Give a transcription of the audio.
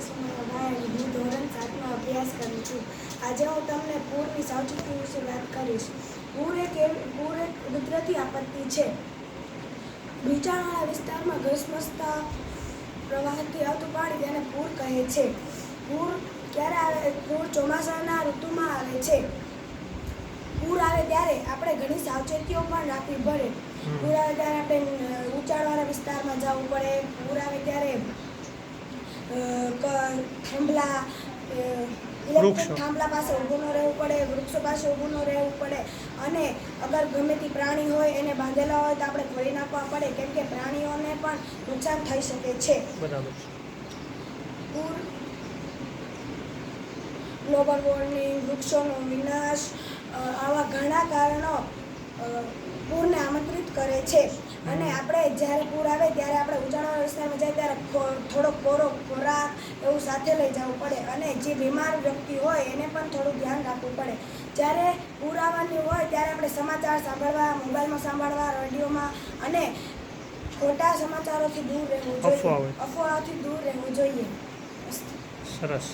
હું ધોરણ 7માં અભ્યાસ કરું છું. આજે હું તમને પૂરની સાવચેતી વિશે વાત કરીશ. પૂર એક કુદરતી આપત્તિ છે. નીચાણવાળા વિસ્તારમાં ધસમસતા પ્રવાહથી આવતું પાણી તેને પૂર કહે છે. પૂર ક્યારે આવે? પૂર ચોમાસાના ઋતુમાં આવે છે. પૂર આવે ત્યારે આપણે ઘણી સાવચેતીઓ પણ રાખવી પડે. પૂર આવે ત્યારે આપણે ઊંચાણવાળા વિસ્તારમાં જવું પડે. પૂર આવે ત્યારે થાંભલા ઇલેક્ટ્રિક થાંભલા પાસે ઊભું ન રહેવું પડે, વૃક્ષો પાસે ઊભું ન રહેવું પડે. અને અગર ગમે તે પ્રાણી હોય એને બાંધેલા હોય તો આપણે ખોલી નાખવા પડે, કેમ કે પ્રાણીઓને પણ નુકસાન થઈ શકે છે. બરાબર. પૂર, ગ્લોબલ વોર્મિંગ, વૃક્ષોનો વિનાશ, આવા ઘણા કારણો પૂરને આમંત્રિત કરે છે. અને આપણે જ્યારે પૂર આવે ત્યારે આપણે ઊંચાણવાળા વિસ્તારમાં જાય ત્યારે થોડો કોરો ખોરાક એવું સાથે લઈ જવું પડે. અને જે બીમાર વ્યક્તિ હોય એને પણ થોડું ધ્યાન રાખવું પડે. જ્યારે પૂર આવવાની હોય ત્યારે આપણે સમાચાર સાંભળવા, મોબાઈલમાં સાંભળવા, રેડિયોમાં, અને ખોટા સમાચારોથી દૂર રહેવું જોઈએ. અફવાઓથી દૂર રહેવું જોઈએ. સરસ.